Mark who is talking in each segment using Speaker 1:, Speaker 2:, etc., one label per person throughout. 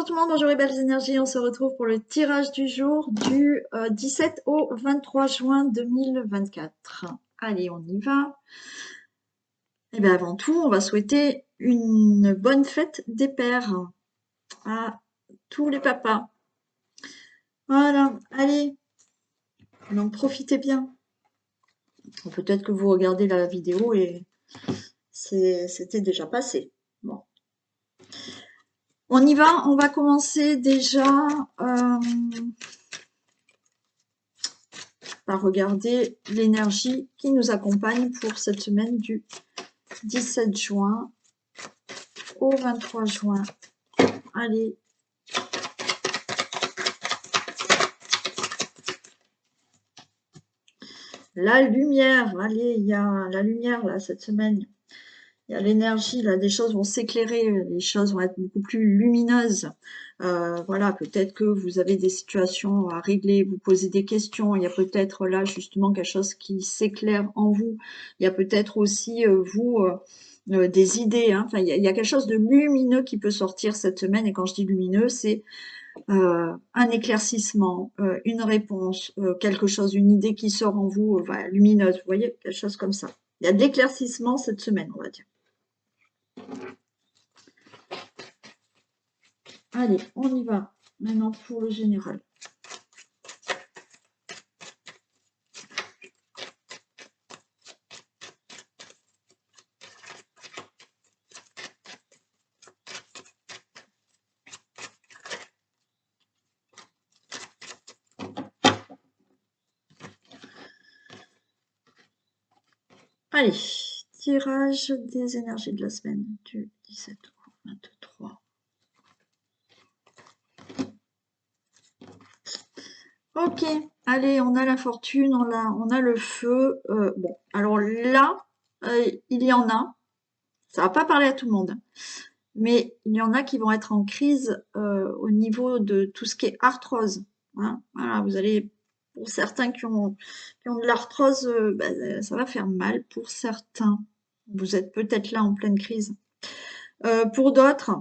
Speaker 1: Bonjour tout le monde, bonjour les belles énergies, on se retrouve pour le tirage du jour du 17 au 23 juin 2024. Allez, on y va. Et bien avant tout, on va souhaiter une bonne fête des pères à tous les papas. Voilà, allez, donc profitez bien. Peut-être que vous regardez la vidéo et c'était déjà passé. Bon. On y va, on va commencer déjà par regarder l'énergie qui nous accompagne pour cette semaine du 17 juin au 23 juin. Allez. La lumière, allez, il y a la lumière là cette semaine. Il y a l'énergie, là, des choses vont s'éclairer, les choses vont être beaucoup plus lumineuses. Voilà, peut-être que vous avez des situations à régler, vous posez des questions, il y a peut-être là justement quelque chose qui s'éclaire en vous. Il y a peut-être aussi, des idées, hein. Enfin, il y a quelque chose de lumineux qui peut sortir cette semaine, et quand je dis lumineux, c'est un éclaircissement, une réponse, quelque chose, une idée qui sort en vous, voilà, lumineuse, vous voyez, quelque chose comme ça. Il y a de l'éclaircissement cette semaine, on va dire. Allez, on y va. Maintenant pour le général. Allez, tirage des énergies de la semaine du 17 au 23. Ok, allez, on a la fortune, on a le feu. Bon, alors là, il y en a, ça va pas parler à tout le monde, mais il y en a qui vont être en crise au niveau de tout ce qui est arthrose. Hein. Voilà, vous allez, pour certains qui ont de l'arthrose, ça va faire mal pour certains. Vous êtes peut-être là en pleine crise. Pour d'autres,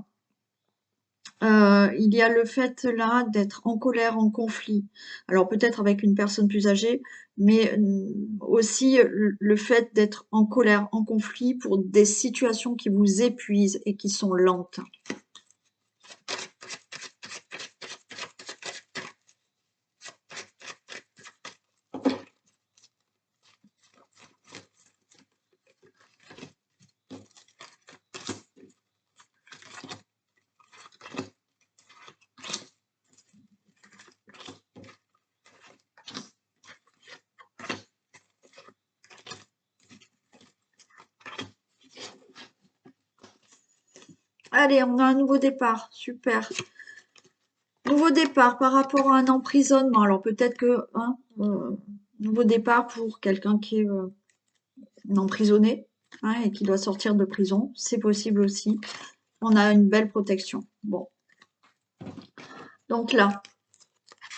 Speaker 1: il y a le fait là d'être en colère, en conflit. Alors peut-être avec une personne plus âgée, mais aussi le fait d'être en colère, en conflit pour des situations qui vous épuisent et qui sont lentes. Allez, on a un nouveau départ, super. Nouveau départ par rapport à un emprisonnement. Alors peut-être que, hein, nouveau départ pour quelqu'un qui est emprisonné, hein, et qui doit sortir de prison, c'est possible aussi. On a une belle protection. Bon. Donc là,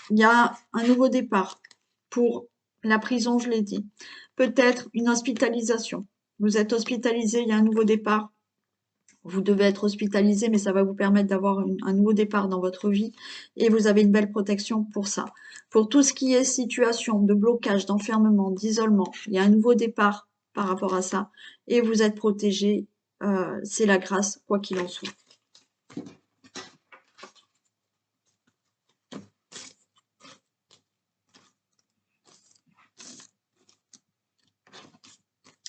Speaker 1: il y a un nouveau départ pour la prison, je l'ai dit. Peut-être une hospitalisation. Vous êtes hospitalisé, il y a un nouveau départ. Vous devez être hospitalisé, mais ça va vous permettre d'avoir un nouveau départ dans votre vie et vous avez une belle protection pour ça. Pour tout ce qui est situation de blocage, d'enfermement, d'isolement, il y a un nouveau départ par rapport à ça et vous êtes protégé. C'est la grâce, quoi qu'il en soit.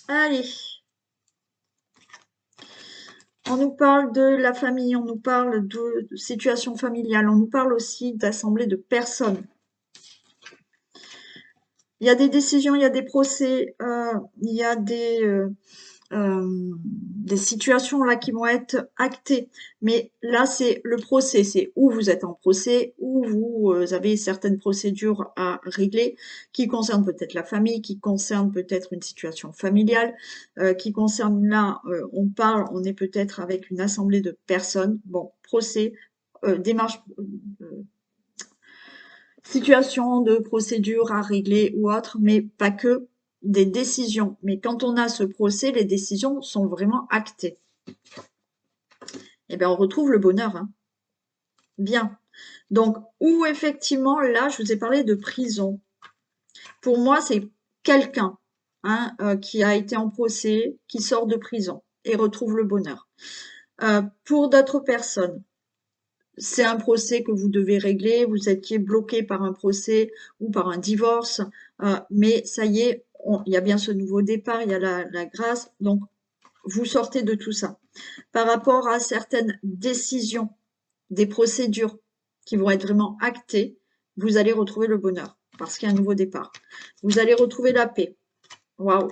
Speaker 1: Allez. On nous parle de la famille, on nous parle de situation familiale, on nous parle aussi d'assemblée de personnes. Il y a des décisions, il y a des procès, il y a des situations là qui vont être actées. Mais là, c'est le procès, c'est où vous êtes en procès, où vous avez certaines procédures à régler qui concernent peut-être la famille, qui concernent peut-être une situation familiale, qui concernent là, on est peut-être avec une assemblée de personnes. Bon, procès, démarche, situation de procédure à régler ou autre, mais pas que des décisions. Mais quand on a ce procès, les décisions sont vraiment actées. Eh bien, on retrouve le bonheur. Hein. Bien. Donc, ou effectivement, là, je vous ai parlé de prison. Pour moi, c'est quelqu'un hein, qui a été en procès, qui sort de prison et retrouve le bonheur. Pour d'autres personnes, c'est un procès que vous devez régler, vous étiez bloqué par un procès ou par un divorce, mais ça y est, il y a bien ce nouveau départ, il y a la grâce, donc vous sortez de tout ça. Par rapport à certaines décisions, des procédures qui vont être vraiment actées, vous allez retrouver le bonheur parce qu'il y a un nouveau départ. Vous allez retrouver la paix. Waouh!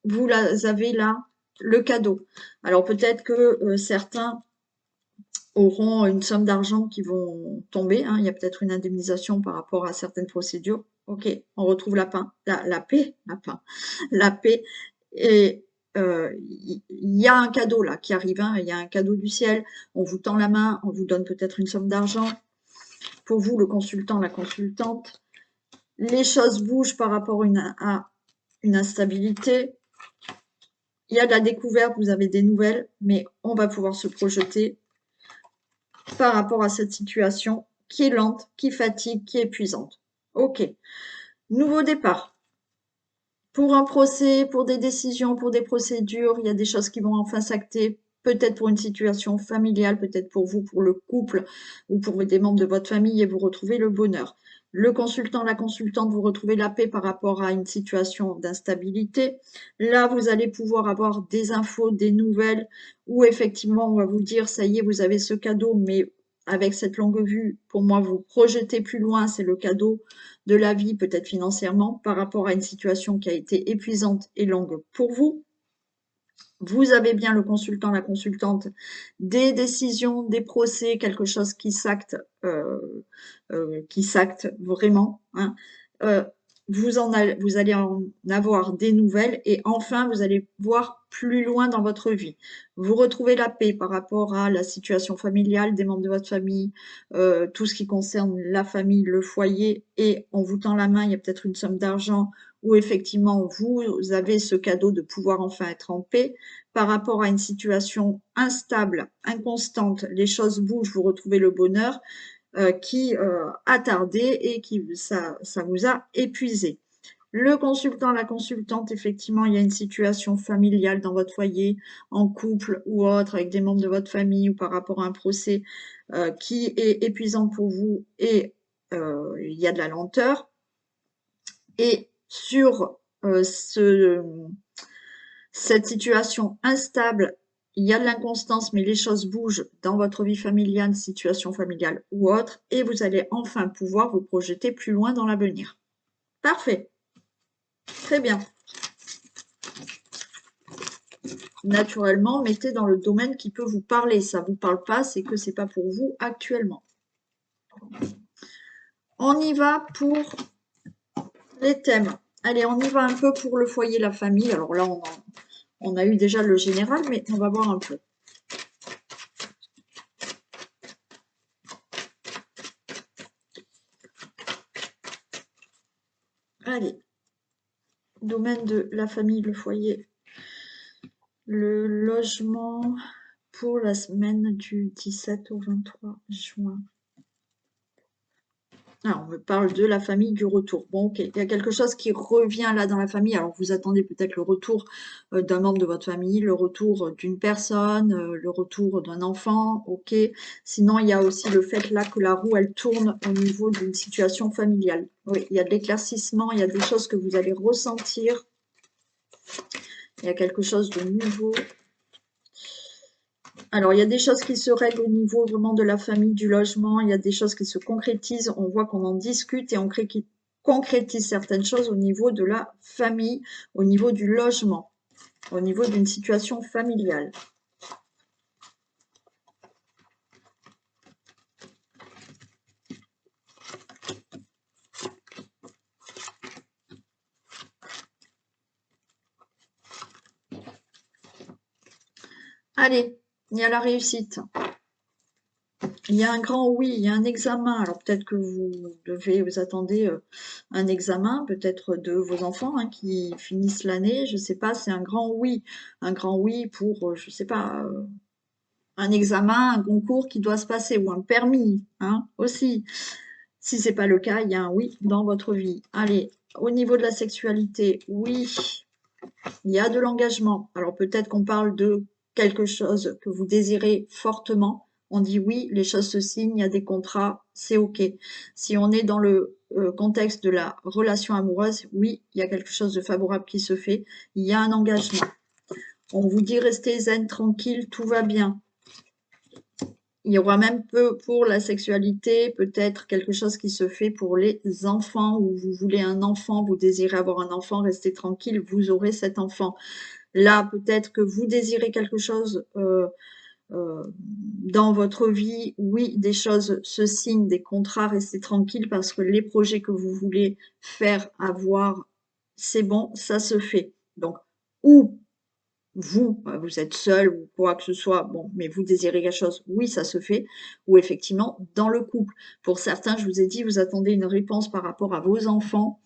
Speaker 1: Vous avez là le cadeau. Alors peut-être que certains auront une somme d'argent qui vont tomber, hein. Il y a peut-être une indemnisation par rapport à certaines procédures. Ok, on retrouve la paix, la paix. Et il y a un cadeau là qui arrive, hein. Il y a un cadeau du ciel. On vous tend la main, on vous donne peut-être une somme d'argent. Pour vous, le consultant, la consultante, les choses bougent par rapport à une instabilité. Il y a de la découverte, vous avez des nouvelles, mais on va pouvoir se projeter par rapport à cette situation qui est lente, qui fatigue, qui est épuisante. Ok. Nouveau départ. Pour un procès, pour des décisions, pour des procédures, il y a des choses qui vont enfin s'acter. Peut-être pour une situation familiale, peut-être pour vous, pour le couple ou pour des membres de votre famille et vous retrouvez le bonheur. Le consultant, la consultante, vous retrouvez la paix par rapport à une situation d'instabilité. Là, vous allez pouvoir avoir des infos, des nouvelles où effectivement, on va vous dire, ça y est, vous avez ce cadeau, mais avec cette longue vue, pour moi, vous projetez plus loin, c'est le cadeau de la vie, peut-être financièrement, par rapport à une situation qui a été épuisante et longue pour vous. Vous avez bien le consultant, la consultante, des décisions, des procès, quelque chose qui s'acte vraiment. Hein. Euh, vous allez en avoir des nouvelles et enfin, vous allez voir plus loin dans votre vie. Vous retrouvez la paix par rapport à la situation familiale des membres de votre famille, tout ce qui concerne la famille, le foyer, et on vous tend la main, il y a peut-être une somme d'argent où effectivement vous avez ce cadeau de pouvoir enfin être en paix par rapport à une situation instable, inconstante, les choses bougent, vous retrouvez le bonheur qui a tardé et ça vous a épuisé. Le consultant, la consultante, effectivement, il y a une situation familiale dans votre foyer, en couple ou autre, avec des membres de votre famille ou par rapport à un procès qui est épuisant pour vous et il y a de la lenteur. Et sur cette situation instable, il y a de l'inconstance, mais les choses bougent dans votre vie familiale, situation familiale ou autre, et vous allez enfin pouvoir vous projeter plus loin dans l'avenir. Parfait. Très bien. Naturellement, mettez dans le domaine qui peut vous parler. Ça ne vous parle pas, c'est que c'est pas pour vous actuellement. On y va pour les thèmes. Allez, on y va un peu pour le foyer, la famille. Alors là, on a eu déjà le général, mais on va voir un peu. Allez, domaine de la famille, le foyer, le logement pour la semaine du 17 au 23 juin. Ah, on me parle de la famille, du retour. Bon, ok, il y a quelque chose qui revient là dans la famille. Alors, vous attendez peut-être le retour d'un membre de votre famille, le retour d'une personne, le retour d'un enfant, ok. Sinon, il y a aussi le fait là que la roue, elle tourne au niveau d'une situation familiale. Oui, il y a de l'éclaircissement, il y a des choses que vous allez ressentir. Il y a quelque chose de nouveau. Alors, il y a des choses qui se règlent au niveau vraiment de la famille, du logement. Il y a des choses qui se concrétisent. On voit qu'on en discute et on concrétise certaines choses au niveau de la famille, au niveau du logement, au niveau d'une situation familiale. Allez, il y a la réussite. Il y a un grand oui, il y a un examen. Alors peut-être que vous attendez un examen, peut-être de vos enfants hein, qui finissent l'année. Je sais pas, c'est un grand oui pour, je sais pas, un examen, un concours qui doit se passer ou un permis, hein, aussi. Si c'est pas le cas, il y a un oui dans votre vie. Allez, au niveau de la sexualité, oui, il y a de l'engagement. Alors peut-être qu'on parle de quelque chose que vous désirez fortement. On dit oui, les choses se signent, il y a des contrats, c'est OK. Si on est dans le contexte de la relation amoureuse, oui, il y a quelque chose de favorable qui se fait. Il y a un engagement. On vous dit restez zen, tranquille, tout va bien. Il y aura même peu pour la sexualité, peut-être quelque chose qui se fait pour les enfants, ou vous voulez un enfant, vous désirez avoir un enfant, restez tranquille, vous aurez cet enfant. Là, peut-être que vous désirez quelque chose dans votre vie, oui, des choses se signent, des contrats, restez tranquille parce que les projets que vous voulez faire, avoir, c'est bon, ça se fait. Donc, ou vous êtes seul ou quoi que ce soit, bon, mais vous désirez quelque chose, oui, ça se fait, ou effectivement, dans le couple. Pour certains, je vous ai dit, vous attendez une réponse par rapport à vos enfants,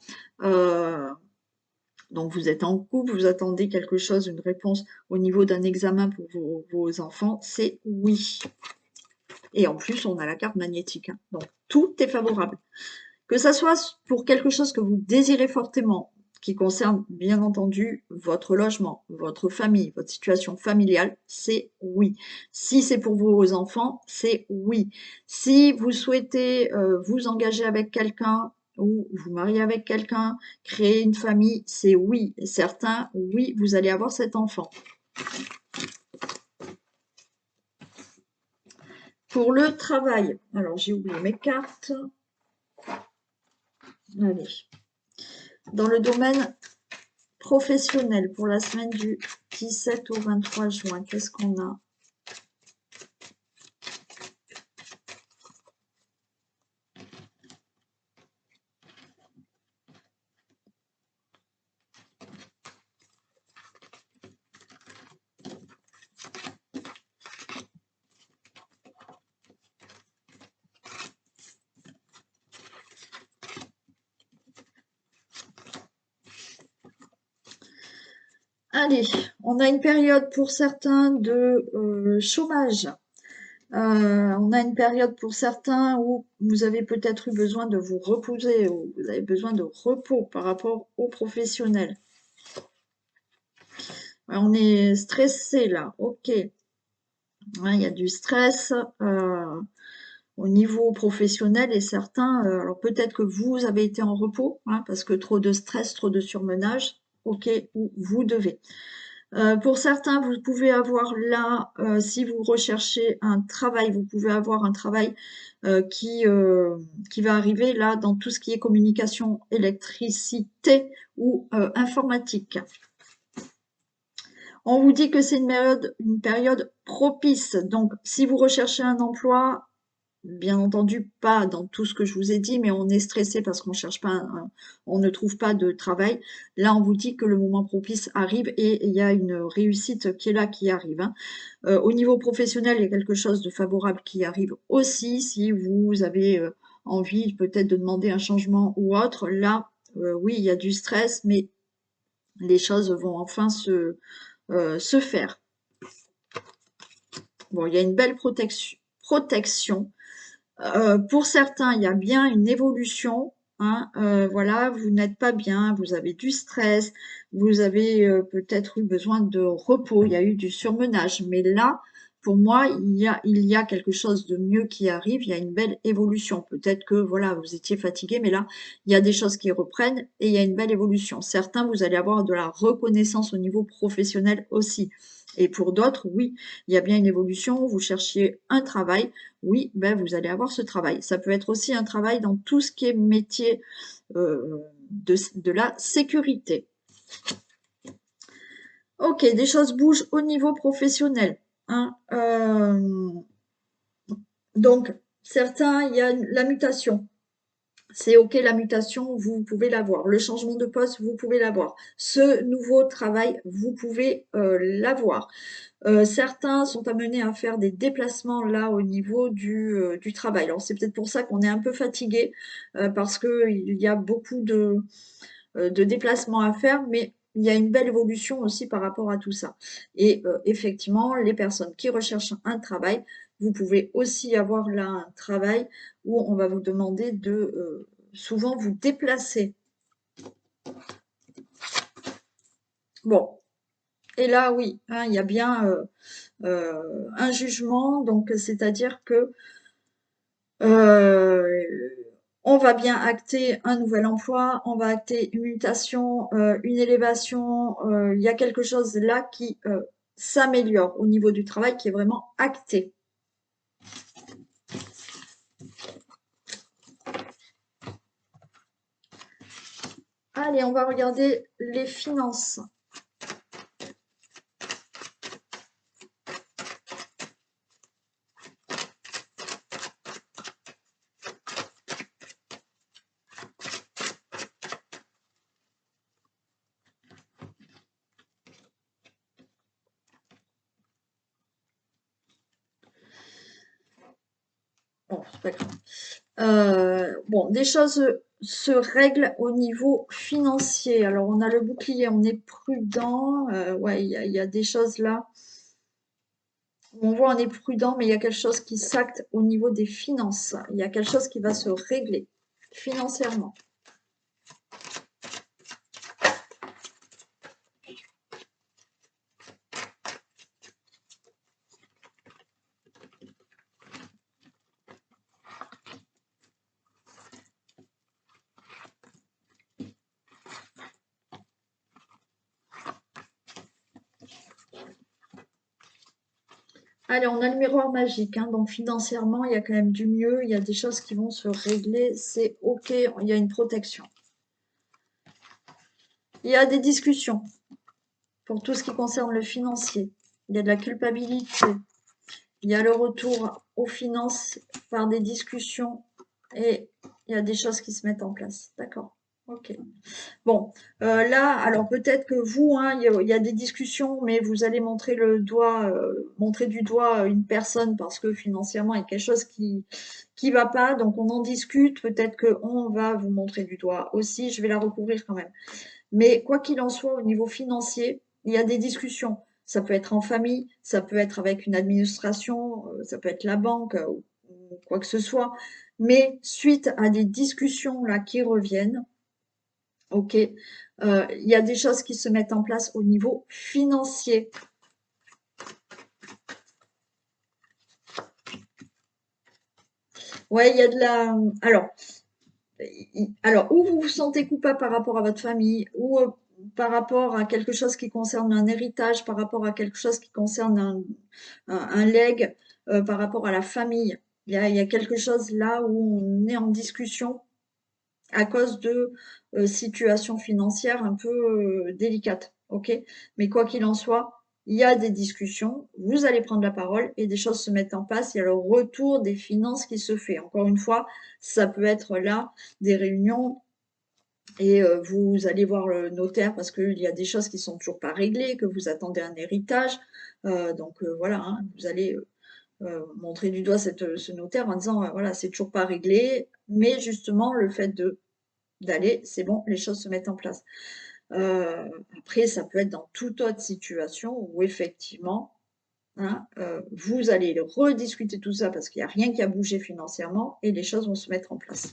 Speaker 1: donc vous êtes en couple, vous attendez quelque chose, une réponse au niveau d'un examen pour vos enfants, c'est oui. Et en plus, on a la carte magnétique, hein. Donc tout est favorable. Que ça soit pour quelque chose que vous désirez fortement, qui concerne bien entendu votre logement, votre famille, votre situation familiale, c'est oui. Si c'est pour vos enfants, c'est oui. Si vous souhaitez vous engager avec quelqu'un ou vous marier avec quelqu'un, créer une famille, c'est oui. Certains, oui, vous allez avoir cet enfant. Pour le travail, alors j'ai oublié mes cartes. Allez. Dans le domaine professionnel, pour la semaine du 17 au 23 juin, qu'est-ce qu'on a? Allez, on a une période pour certains de chômage. On a une période pour certains où vous avez peut-être eu besoin de vous reposer, ou vous avez besoin de repos par rapport aux professionnels. Ouais, on est stressé là, ok. Ouais, il y a du stress au niveau professionnel et certains, alors peut-être que vous avez été en repos, hein, parce que trop de stress, trop de surmenage, ok, ou vous devez. Pour certains, vous pouvez avoir là, si vous recherchez un travail, vous pouvez avoir un travail qui va arriver là dans tout ce qui est communication, électricité ou informatique. On vous dit que c'est une période propice. Donc, si vous recherchez un emploi, bien entendu, pas dans tout ce que je vous ai dit, mais on est stressé parce qu'on cherche pas, on ne trouve pas de travail. Là, on vous dit que le moment propice arrive et il y a une réussite qui est là, qui arrive, hein. Au niveau professionnel, il y a quelque chose de favorable qui arrive aussi. Si vous avez envie peut-être de demander un changement ou autre, là, oui, il y a du stress, mais les choses vont enfin se faire. Bon, il y a une belle protection. Pour certains, il y a bien une évolution, hein, voilà, vous n'êtes pas bien, vous avez du stress, vous avez peut-être eu besoin de repos, il y a eu du surmenage. Mais là, pour moi, il y a quelque chose de mieux qui arrive, il y a une belle évolution. Peut-être que voilà, vous étiez fatigué, mais là, il y a des choses qui reprennent et il y a une belle évolution. Certains, vous allez avoir de la reconnaissance au niveau professionnel aussi. Et pour d'autres, oui, il y a bien une évolution, vous cherchiez un travail, oui, ben vous allez avoir ce travail. Ça peut être aussi un travail dans tout ce qui est métier de la sécurité. Ok, des choses bougent au niveau professionnel, hein. Donc, certains, il y a la mutation. C'est ok, la mutation, vous pouvez l'avoir. Le changement de poste, vous pouvez l'avoir. Ce nouveau travail, vous pouvez l'avoir. Certains sont amenés à faire des déplacements là au niveau du travail. Alors c'est peut-être pour ça qu'on est un peu fatigué parce qu'il y a beaucoup de déplacements à faire, mais il y a une belle évolution aussi par rapport à tout ça. Et effectivement, les personnes qui recherchent un travail, vous pouvez aussi avoir là un travail où on va vous demander de souvent vous déplacer. Bon, et là, oui, hein, il y a bien un jugement, donc c'est-à-dire que euh, on va bien acter un nouvel emploi, on va acter une mutation, une élévation. Il y a quelque chose là qui s'améliore au niveau du travail, qui est vraiment acté. Allez, on va regarder les finances. Bon, c'est pas grave. Bon, des choses se règlent au niveau financier. Alors, on a le bouclier, on est prudent. Ouais, il y a des choses là où on voit on est prudent, mais il y a quelque chose qui s'acte au niveau des finances. Il y a quelque chose qui va se régler financièrement. Allez, on a le miroir magique, hein, donc financièrement, il y a quand même du mieux, il y a des choses qui vont se régler, c'est ok, il y a une protection. Il y a des discussions pour tout ce qui concerne le financier. Il y a de la culpabilité, il y a le retour aux finances par des discussions et il y a des choses qui se mettent en place. D'accord, ok. Bon, là, alors peut-être que vous, hein, il y a des discussions, mais vous allez montrer du doigt une personne parce que financièrement, il y a quelque chose qui va pas, donc on en discute. Peut-être qu'on va vous montrer du doigt aussi. Je vais la recouvrir quand même. Mais quoi qu'il en soit, au niveau financier, il y a des discussions. Ça peut être en famille, ça peut être avec une administration, ça peut être la banque ou quoi que ce soit. Mais suite à des discussions là qui reviennent, ok, il y a des choses qui se mettent en place au niveau financier. Ouais, il y a de la. Alors, ou vous vous sentez coupable par rapport à votre famille, ou par rapport à quelque chose qui concerne un héritage, par rapport à quelque chose qui concerne un legs, par rapport à la famille. Il y a quelque chose là où on est en discussion à cause de situations financières un peu délicates. Ok. Mais quoi qu'il en soit, il y a des discussions, vous allez prendre la parole et des choses se mettent en place. Il y a le retour des finances qui se fait. Encore une fois, ça peut être là des réunions et vous allez voir le notaire parce qu'il y a des choses qui sont toujours pas réglées, que vous attendez un héritage. Donc voilà, hein, vous allez montrer du doigt ce notaire en disant voilà, c'est toujours pas réglé, mais justement le fait d'aller, c'est bon, les choses se mettent en place. Après, ça peut être dans toute autre situation où effectivement, hein, vous allez rediscuter tout ça parce qu'il n'y a rien qui a bougé financièrement et les choses vont se mettre en place.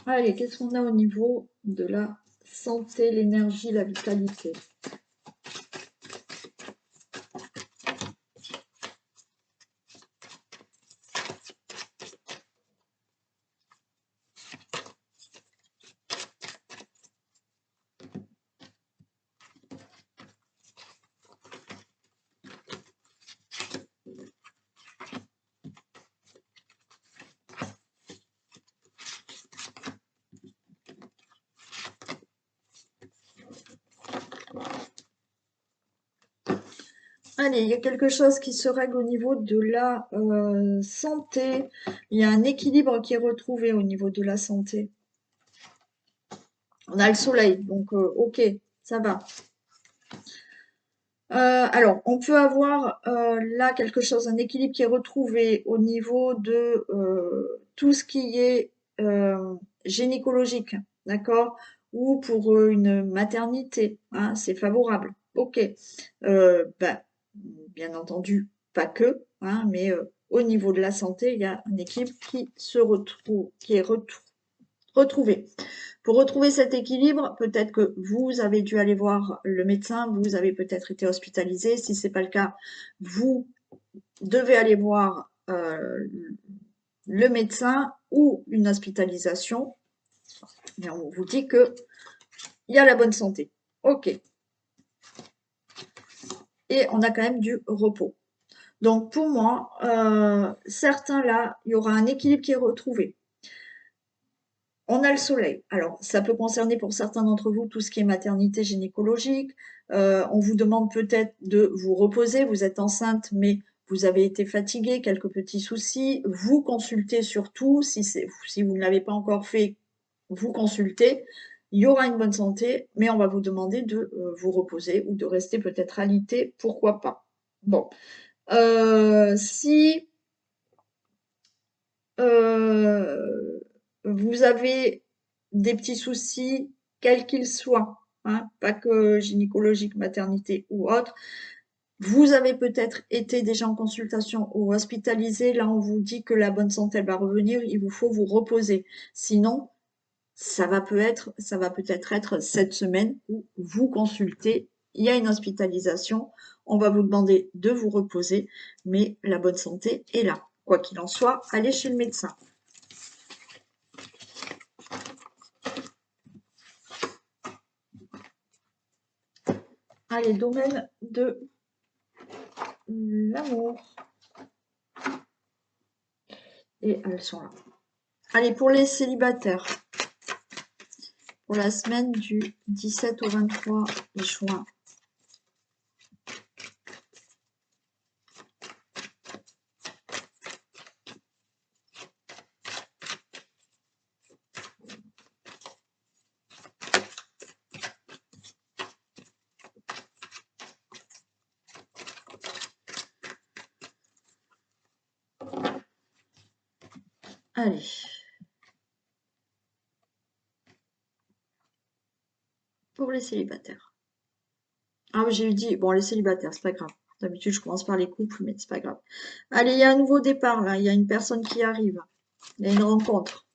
Speaker 1: Allez, qu'est-ce qu'on a au niveau de la santé, l'énergie, la vitalité? Allez, il y a quelque chose qui se règle au niveau de la santé. Il y a un équilibre qui est retrouvé au niveau de la santé. On a le soleil, donc ok, ça va. Alors, on peut avoir là quelque chose, un équilibre qui est retrouvé au niveau de tout ce qui est gynécologique, d'accord? Ou pour une maternité, hein, c'est favorable. Ok. Ben, bien entendu, pas que, hein, mais au niveau de la santé, il y a un équilibre qui se retrouve, qui est retrouvé. Pour retrouver cet équilibre, peut-être que vous avez dû aller voir le médecin, vous avez peut-être été hospitalisé. Si ce n'est pas le cas, vous devez aller voir le médecin ou une hospitalisation. Et on vous dit qu'il y a la bonne santé. OK. Et on a quand même du repos. Donc pour moi, certains là, il y aura un équilibre qui est retrouvé. On a le soleil. Alors, ça peut concerner pour certains d'entre vous tout ce qui est maternité gynécologique. On vous demande peut-être de vous reposer. Vous êtes enceinte, mais vous avez été fatigué, quelques petits soucis. Vous consultez surtout. Si vous ne l'avez pas encore fait, vous consultez. Il y aura une bonne santé, mais on va vous demander de vous reposer ou de rester peut-être alité. Pourquoi pas? Bon. Si vous avez des petits soucis, quels qu'ils soient, hein, pas que gynécologique, maternité ou autre, vous avez peut-être été déjà en consultation ou hospitalisé, là on vous dit que la bonne santé elle va revenir, il vous faut vous reposer. Sinon, ça va peut-être être cette semaine où vous consultez, il y a une hospitalisation, on va vous demander de vous reposer, mais la bonne santé est là. Quoi qu'il en soit, allez chez le médecin. Allez, domaine de l'amour. Et elles sont là. Allez, pour les célibataires, pour la semaine du 17 au 23 juin. Allez. Pour les célibataires. Ah, j'ai dit, bon, les célibataires, c'est pas grave. D'habitude, je commence par les couples, mais c'est pas grave. Allez, il y a un nouveau départ, là. Il y a une personne qui arrive. Il y a une rencontre.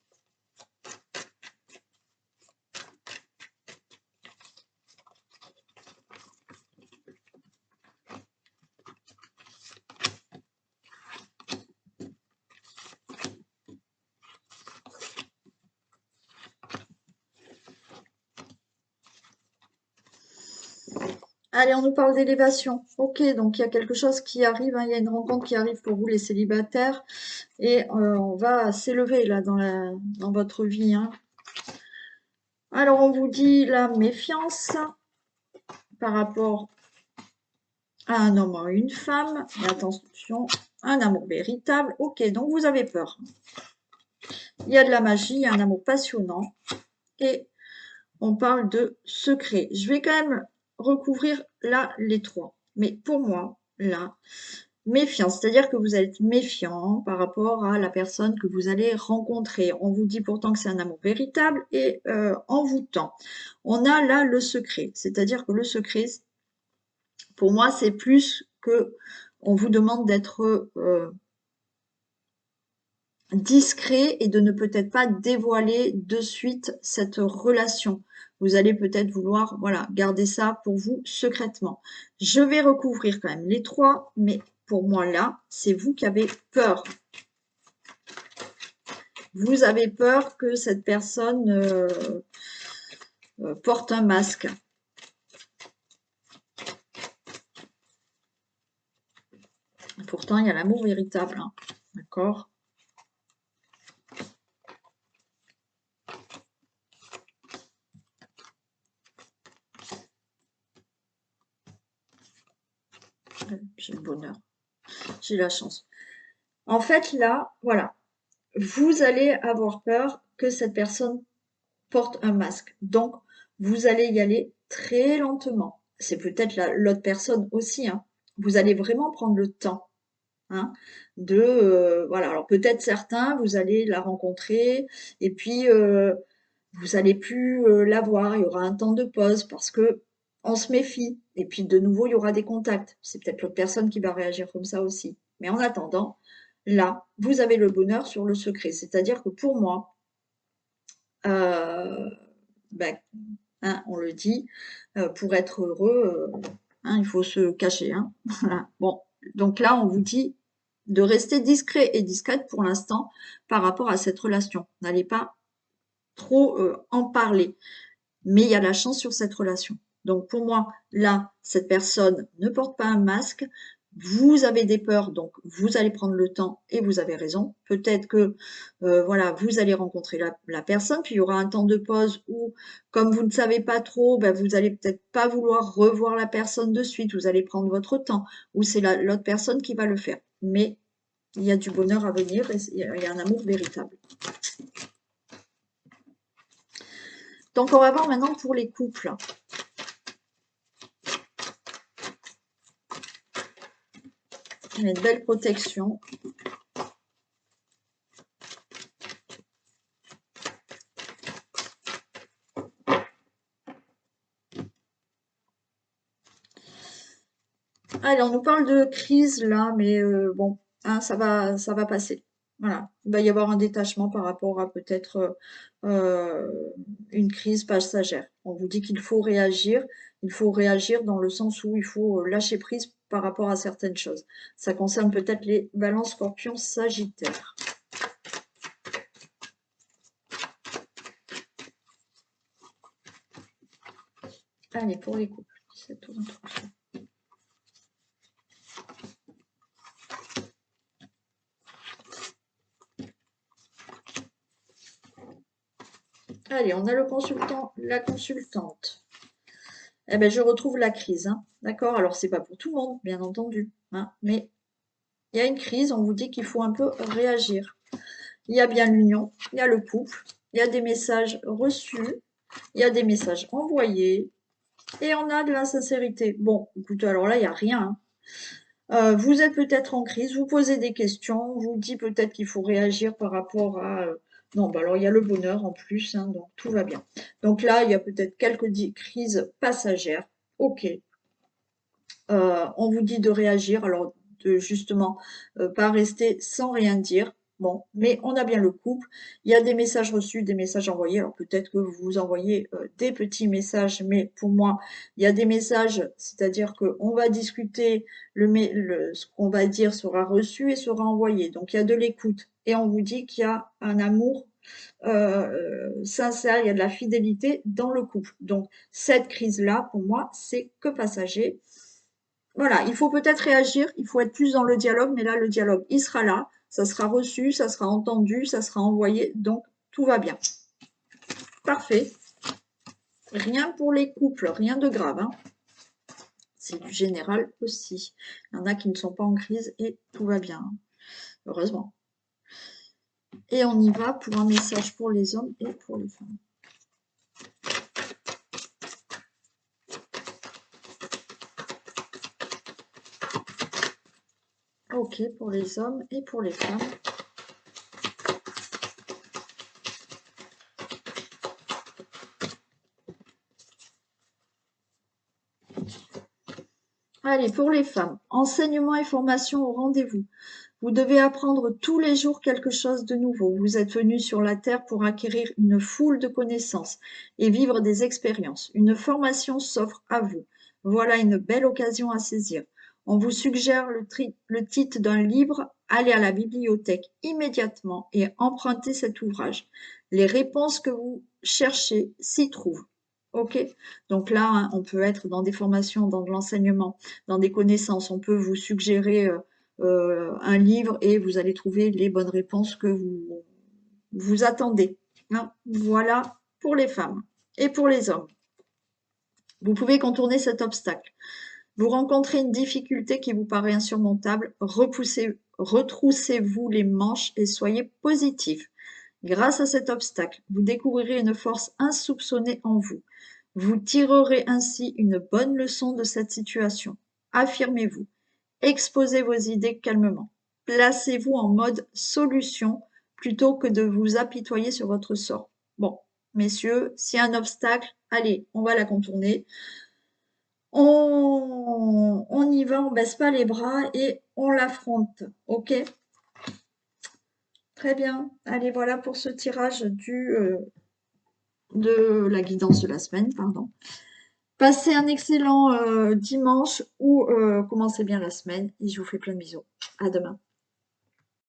Speaker 1: Allez, on nous parle d'élévation. Ok, donc il y a quelque chose qui arrive, hein, il y a une rencontre qui arrive pour vous, les célibataires. Et on va s'élever, là, dans votre vie, hein. Alors, on vous dit la méfiance par rapport à un homme ou à une femme. Et attention, un amour véritable. Ok, donc vous avez peur. Il y a de la magie, il y a un amour passionnant. Et on parle de secret. Je vais quand même recouvrir là les trois. Mais pour moi, là, méfiance, c'est-à-dire que vous allez être méfiant par rapport à la personne que vous allez rencontrer. On vous dit pourtant que c'est un amour véritable et envoûtant. On a là le secret, c'est-à-dire que le secret, pour moi, c'est plus que on vous demande d'être discret et de ne peut-être pas dévoiler de suite cette relation. Vous allez peut-être vouloir, voilà, garder ça pour vous secrètement. Je vais recouvrir quand même les trois, mais pour moi là, c'est vous qui avez peur. Vous avez peur que cette personne porte un masque. Pourtant, il y a l'amour véritable, hein. D'accord? J'ai le bonheur, j'ai la chance. En fait, là, voilà, vous allez avoir peur que cette personne porte un masque. Donc, vous allez y aller très lentement. c'est peut-être l'autre personne aussi, hein. Vous allez vraiment prendre le temps, hein, de, voilà. Alors peut-être certains, vous allez la rencontrer et puis vous allez plus la voir. Il y aura un temps de pause parce que on se méfie. Et puis de nouveau, il y aura des contacts. C'est peut-être l'autre personne qui va réagir comme ça aussi. Mais en attendant, là, vous avez le bonheur sur le secret. C'est-à-dire que pour moi, ben, hein, on le dit, pour être heureux, hein, il faut se cacher, hein. Voilà. Bon, donc là, on vous dit de rester discret et discrète pour l'instant par rapport à cette relation. N'allez pas trop en parler, mais il y a la chance sur cette relation. Donc pour moi, là, cette personne ne porte pas un masque. Vous avez des peurs, donc vous allez prendre le temps et vous avez raison. Peut-être que voilà, vous allez rencontrer la personne, puis il y aura un temps de pause où, comme vous ne savez pas trop, ben, vous allez peut-être pas vouloir revoir la personne de suite. Vous allez prendre votre temps, ou c'est l'autre personne qui va le faire. Mais il y a du bonheur à venir et il y a un amour véritable. Donc on va voir maintenant pour les couples. Il y a une belle protection. Allez, on nous parle de crise là, mais bon, hein, ça va passer. Voilà, il va y avoir un détachement par rapport à peut-être une crise passagère. On vous dit qu'il faut réagir. Il faut réagir dans le sens où il faut lâcher prise par rapport à certaines choses. Ça concerne peut-être les balances scorpions sagittaires. Allez, pour les couples, c'est tout l'instruction. Allez, on a le consultant, la consultante. Eh ben, je retrouve la crise, hein. D'accord? Alors, c'est pas pour tout le monde, bien entendu, hein, mais il y a une crise, on vous dit qu'il faut un peu réagir. Il y a bien l'union, il y a le couple, il y a des messages reçus, il y a des messages envoyés, et on a de l'insincérité. Bon, écoutez, alors là, il n'y a rien, hein. Vous êtes peut-être en crise, vous posez des questions, on vous dit peut-être qu'il faut réagir par rapport à... non, bah alors il y a le bonheur en plus, hein, donc tout va bien. Donc là, il y a peut-être quelques crises passagères. Ok. On vous dit de réagir, alors de justement pas rester sans rien dire. Bon, mais on a bien le couple. Il y a des messages reçus, des messages envoyés. Alors peut-être que vous envoyez des petits messages, mais pour moi, il y a des messages, c'est-à-dire qu'on va discuter, ce qu'on va dire sera reçu et sera envoyé. Donc il y a de l'écoute. Et on vous dit qu'il y a un amour sincère, il y a de la fidélité dans le couple. Donc cette crise-là, pour moi, c'est que passager. Voilà, il faut peut-être réagir, il faut être plus dans le dialogue, mais là, le dialogue, il sera là, ça sera reçu, ça sera entendu, ça sera envoyé, donc tout va bien. Parfait. Rien pour les couples, rien de grave, hein. C'est du général aussi. Il y en a qui ne sont pas en crise et tout va bien, hein. Heureusement. Et on y va pour un message pour les hommes et pour les femmes. Ok, pour les hommes et pour les femmes. Allez, pour les femmes, enseignement et formation au rendez-vous. Vous devez apprendre tous les jours quelque chose de nouveau. Vous êtes venu sur la Terre pour acquérir une foule de connaissances et vivre des expériences. Une formation s'offre à vous. Voilà une belle occasion à saisir. On vous suggère le titre d'un livre. Allez à la bibliothèque immédiatement et empruntez cet ouvrage. Les réponses que vous cherchez s'y trouvent. Ok? Donc là, hein, on peut être dans des formations, dans de l'enseignement, dans des connaissances. On peut vous suggérer un livre et vous allez trouver les bonnes réponses que vous attendez, hein. Voilà pour les femmes et pour les hommes. Vous pouvez contourner cet obstacle. Vous rencontrez une difficulté qui vous paraît insurmontable, retroussez-vous les manches et soyez positif. Grâce à cet obstacle, vous découvrirez une force insoupçonnée en vous. Vous tirerez ainsi une bonne leçon de cette situation. Affirmez-vous. Exposez vos idées calmement. Placez-vous en mode solution plutôt que de vous apitoyer sur votre sort. Bon, messieurs, s'il y a un obstacle, allez, on va la contourner. On y va, on baisse pas les bras et on l'affronte. Ok? Très bien. Allez, voilà pour ce tirage de la guidance de la semaine, pardon. Passez un excellent dimanche ou commencez bien la semaine et je vous fais plein de bisous. À demain.